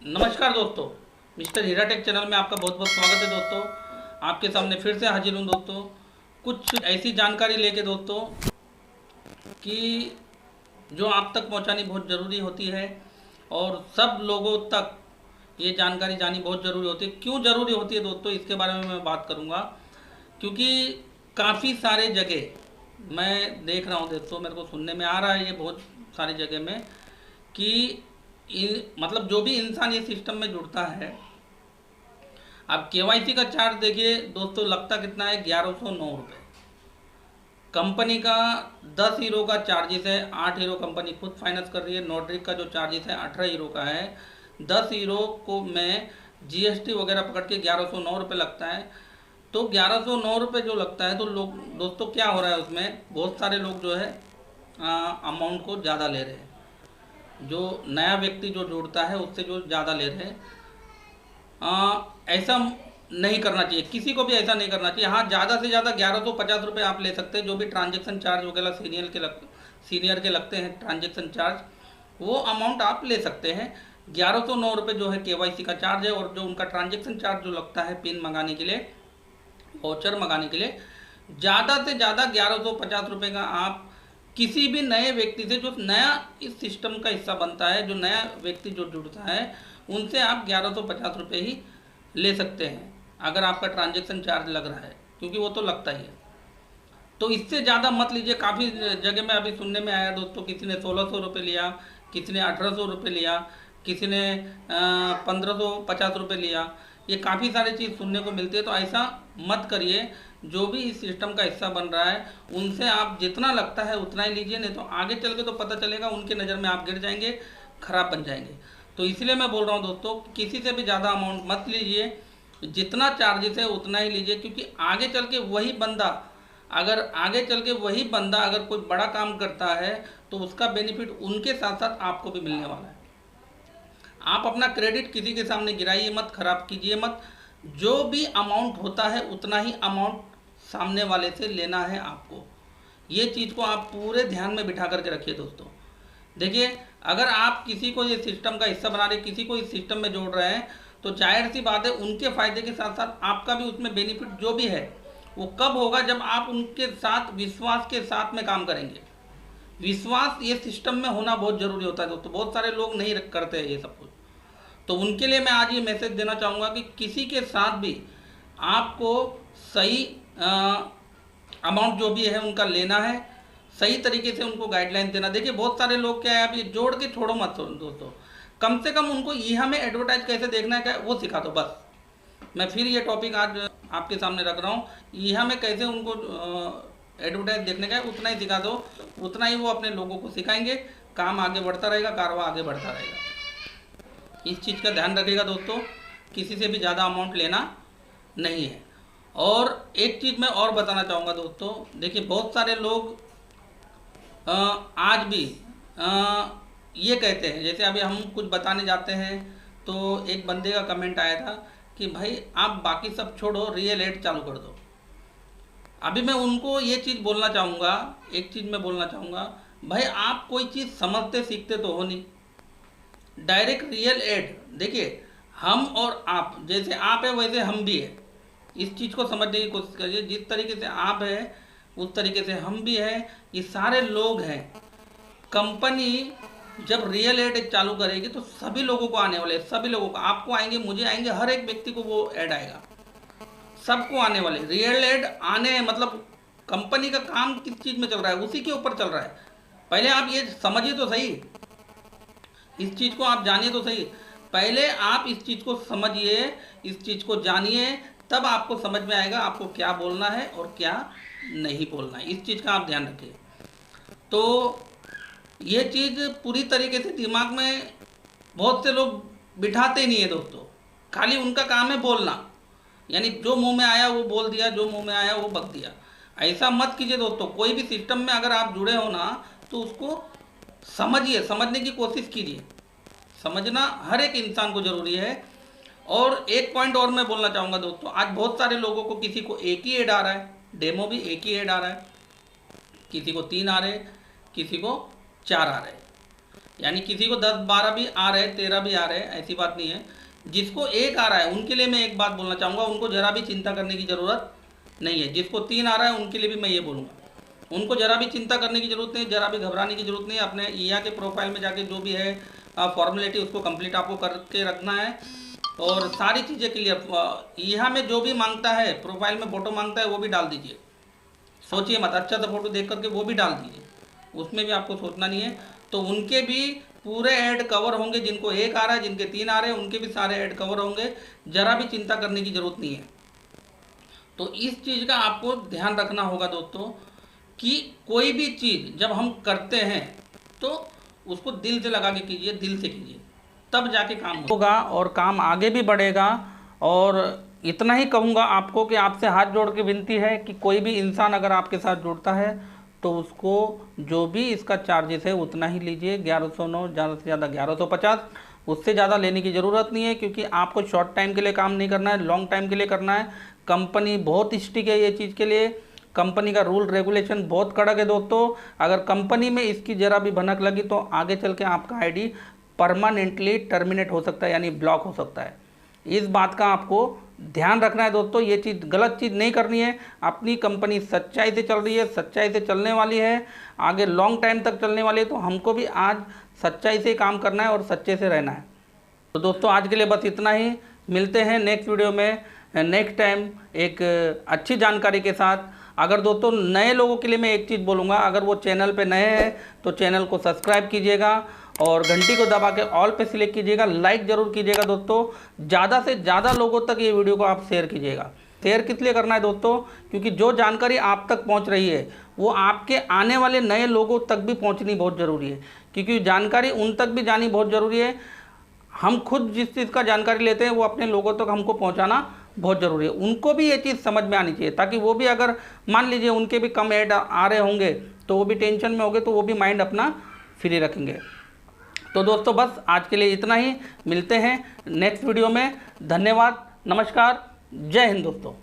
नमस्कार दोस्तों, मिस्टर हीरा take channel में आपका बहुत बहुत स्वागत है दोस्तों। आपके सामने फिर से हाजिर हूँ दोस्तों, कुछ ऐसी जानकारी लेके दोस्तों कि जो आप तक पहुँचानी बहुत ज़रूरी होती है और सब लोगों तक ये जानकारी जानी बहुत ज़रूरी होती है। क्यों ज़रूरी होती है दोस्तों, इसके बारे में मैं बात करूँगा। क्योंकि काफ़ी सारे जगह मैं देख रहा हूँ दोस्तों, मेरे को सुनने में आ रहा है ये बहुत सारी जगह में कि मतलब जो भी इंसान ये सिस्टम में जुड़ता है, अब केवाईसी का चार्ज देखिए दोस्तों, लगता कितना है, 1109 रुपये। कंपनी का 10 हीरो का चार्जेस है, 8 हीरो कंपनी खुद फाइनेंस कर रही है। नोटरी का जो चार्जेस है 18 हीरो का है। 10 हीरो को मैं जीएसटी वगैरह पकड़ के 1109 रुपये लगता है। तो 1109 रुपये जो लगता है, तो लोग दोस्तों क्या हो रहा है उसमें, बहुत सारे लोग जो है अमाउंट को ज़्यादा ले रहे हैं। जो नया व्यक्ति जो जुड़ता है उससे जो ज़्यादा ले रहे हैं, ऐसा नहीं करना चाहिए, किसी को भी ऐसा नहीं करना चाहिए। हाँ, ज़्यादा से ज़्यादा 1150 रुपये आप ले सकते हैं, जो भी ट्रांजैक्शन चार्ज वगैरह सीनियर के लगते हैं ट्रांजैक्शन चार्ज, वो अमाउंट आप ले सकते हैं। 1109 रुपये जो है केवाईसी का चार्ज है, और जो उनका ट्रांजैक्शन चार्ज जो लगता है पिन मंगाने के लिए, वाउचर मंगाने के लिए, ज़्यादा से ज़्यादा 1150 रुपये का आप किसी भी नए व्यक्ति से, जो नया इस सिस्टम का हिस्सा बनता है, जो नया व्यक्ति जो जुड़ता है, उनसे आप 1150 रुपये ही ले सकते हैं, अगर आपका ट्रांजैक्शन चार्ज लग रहा है, क्योंकि वो तो लगता ही है। तो इससे ज़्यादा मत लीजिए। काफ़ी जगह में अभी सुनने में आया दोस्तों, किसी ने 1600 रुपये लिया, किसी ने 1800 रुपये लिया, किसी ने 1550 रुपये लिया। ये काफ़ी सारी चीज़ सुनने को मिलती है, तो ऐसा मत करिए। जो भी इस सिस्टम का हिस्सा बन रहा है, उनसे आप जितना लगता है उतना ही लीजिए, नहीं तो आगे चल के तो पता चलेगा उनके नज़र में आप गिर जाएंगे, खराब बन जाएंगे। तो इसलिए मैं बोल रहा हूँ दोस्तों, किसी से भी ज़्यादा अमाउंट मत लीजिए, जितना चार्जेस है उतना ही लीजिए। क्योंकि आगे चल के वही बंदा, अगर कोई बड़ा काम करता है, तो उसका बेनिफिट उनके साथ साथ आपको भी मिलने वाला है। आप अपना क्रेडिट किसी के सामने गिराइए मत, खराब कीजिए मत। जो भी अमाउंट होता है उतना ही अमाउंट सामने वाले से लेना है आपको। ये चीज़ को आप पूरे ध्यान में बिठा करके रखिए दोस्तों। देखिए, अगर आप किसी को ये सिस्टम का हिस्सा बना रहे, किसी को इस सिस्टम में जोड़ रहे हैं, तो जाहिर सी बात है उनके फ़ायदे के साथ साथ आपका भी उसमें बेनिफिट जो भी है, वो कब होगा, जब आप उनके साथ विश्वास के साथ में काम करेंगे। विश्वास ये सिस्टम में होना बहुत ज़रूरी होता है दोस्तों। बहुत सारे लोग नहीं करते हैं ये सब कुछ। तो उनके लिए मैं आज ये मैसेज देना चाहूँगा कि किसी के साथ भी आपको सही अमाउंट जो भी है उनका लेना है, सही तरीके से उनको गाइडलाइन देना। देखिए, बहुत सारे लोग क्या है, आप ये जोड़ के छोड़ो मत दोस्तों, कम से कम उनको यहाँ में एडवर्टाइज कैसे देखना है क्या वो सिखा दो बस। मैं फिर ये टॉपिक आज आपके सामने रख रहा हूँ, यहाँ में कैसे उनको एडवर्टाइज देखने का है उतना ही सिखा दो, उतना ही वो अपने लोगों को सिखाएंगे। काम आगे बढ़ता रहेगा, कारवा आगे बढ़ता रहेगा। इस चीज़ का ध्यान रखिएगा दोस्तों, किसी से भी ज़्यादा अमाउंट लेना नहीं है। और एक चीज़ मैं और बताना चाहूँगा दोस्तों, देखिए बहुत सारे लोग आज भी ये कहते हैं, जैसे अभी हम कुछ बताने जाते हैं तो एक बंदे का कमेंट आया था कि भाई आप बाकी सब छोड़ो, रियल एड चालू कर दो। अभी मैं उनको ये चीज़ बोलना चाहूँगा, एक चीज़ मैं बोलना चाहूँगा, भाई आप कोई चीज़ समझते सीखते तो हो नहीं। डायरेक्ट रियल एड, देखिए हम और आप, जैसे आप है वैसे हम भी है। इस चीज़ को समझने की कोशिश करिए। जिस तरीके से आप है उस तरीके से हम भी हैं, ये सारे लोग हैं। कंपनी जब रियल एड चालू करेगी तो सभी लोगों को आने वाले, सभी लोगों को, आपको आएंगे, मुझे आएंगे, हर एक व्यक्ति को वो ऐड आएगा, सबको आने वाले रियल एड आने। मतलब कंपनी का काम किस चीज़ में चल रहा है, उसी के ऊपर चल रहा है। पहले आप ये समझिए तो सही, इस चीज़ को आप जानिए तो सही। पहले आप इस चीज़ को समझिए, इस चीज़ को जानिए, तब आपको समझ में आएगा आपको क्या बोलना है और क्या नहीं बोलना है। इस चीज़ का आप ध्यान रखिए। तो ये चीज़ पूरी तरीके से दिमाग में बहुत से लोग बिठाते नहीं है दोस्तों। खाली उनका काम है बोलना, यानी जो मुंह में आया वो बोल दिया, जो मुंह में आया वो बक दिया। ऐसा मत कीजिए दोस्तों। कोई भी सिस्टम में अगर आप जुड़े हो ना, तो उसको समझिए, समझने की कोशिश कीजिए। समझना हर एक इंसान को ज़रूरी है। और एक पॉइंट और मैं बोलना चाहूँगा दोस्तों, आज बहुत सारे लोगों को, किसी को एक ही ऐड आ रहा है, डेमो भी एक ही ऐड आ रहा है, किसी को 3 आ रहे, किसी को 4 आ रहे। यानी किसी को 10 12 भी आ रहे, 13 भी आ रहे, ऐसी बात नहीं है। जिसको एक आ रहा है उनके लिए मैं एक बात बोलना चाहूँगा, उनको ज़रा भी चिंता करने की ज़रूरत नहीं है। जिसको 3 आ रहा है उनके लिए भी मैं ये बोलूँगा, उनको ज़रा भी चिंता करने की ज़रूरत नहीं, ज़रा भी घबराने की ज़रूरत नहीं। अपने ईया के प्रोफाइल में जाके जो भी है फॉर्मेलिटी उसको कंप्लीट आपको करके रखना है और सारी चीज़ें क्लियर। ईहा में जो भी मांगता है, प्रोफाइल में फ़ोटो मांगता है वो भी डाल दीजिए, सोचिए मत, अच्छा सा फोटो देख करके वो भी डाल दीजिए, उसमें भी आपको सोचना नहीं है। तो उनके भी पूरे ऐड कवर होंगे, जिनको एक आ रहा है, जिनके 3 आ रहे हैं, उनके भी सारे ऐड कवर होंगे, ज़रा भी चिंता करने की ज़रूरत नहीं है। तो इस चीज़ का आपको ध्यान रखना होगा दोस्तों कि कोई भी चीज़ जब हम करते हैं तो उसको दिल से लगा के कीजिए, दिल से कीजिए, तब जाके काम होगा और काम आगे भी बढ़ेगा। और इतना ही कहूँगा आपको कि आपसे हाथ जोड़ के विनती है कि कोई भी इंसान अगर आपके साथ जुड़ता है तो उसको जो भी इसका चार्जेस है उतना ही लीजिए, 1109, ज़्यादा से ज़्यादा 1150, उससे ज़्यादा लेने की ज़रूरत नहीं है। क्योंकि आपको शॉर्ट टाइम के लिए काम नहीं करना है, लॉन्ग टाइम के लिए करना है। कंपनी बहुत स्ट्रिक्ट है ये चीज़ के लिए, कंपनी का रूल रेगुलेशन बहुत कड़क है दोस्तों। अगर कंपनी में इसकी ज़रा भी भनक लगी तो आगे चल के आपका आईडी परमानेंटली टर्मिनेट हो सकता है, यानी ब्लॉक हो सकता है। इस बात का आपको ध्यान रखना है दोस्तों, ये चीज़ गलत चीज़ नहीं करनी है। अपनी कंपनी सच्चाई से चल रही है, सच्चाई से चलने वाली है, आगे लॉन्ग टाइम तक चलने वाली है, तो हमको भी आज सच्चाई से काम करना है और सच्चे से रहना है। तो दोस्तों आज के लिए बस इतना ही, मिलते हैं नेक्स्ट वीडियो में नेक्स्ट टाइम एक अच्छी जानकारी के साथ। अगर दोस्तों नए लोगों के लिए मैं एक चीज़ बोलूँगा, अगर वो चैनल पे नए हैं तो चैनल को सब्सक्राइब कीजिएगा और घंटी को दबा के ऑल पे सिलेक्ट कीजिएगा, लाइक ज़रूर कीजिएगा दोस्तों। ज़्यादा से ज़्यादा लोगों तक ये वीडियो को आप शेयर कीजिएगा। शेयर किस लिए करना है दोस्तों, क्योंकि जो जानकारी आप तक पहुंच रही है वो आपके आने वाले नए लोगों तक भी पहुंचनी बहुत ज़रूरी है, क्योंकि जानकारी उन तक भी जानी बहुत ज़रूरी है। हम खुद जिस चीज़ का जानकारी लेते हैं वो अपने लोगों तक हमको पहुंचाना बहुत ज़रूरी है। उनको भी ये चीज़ समझ में आनी चाहिए, ताकि वो भी, अगर मान लीजिए उनके भी कम ऐड आ रहे होंगे तो वो भी टेंशन में होंगे, तो वो भी माइंड अपना फ्री रखेंगे। तो दोस्तों बस आज के लिए इतना ही, मिलते हैं नेक्स्ट वीडियो में। धन्यवाद, नमस्कार, जय हिंद दोस्तों।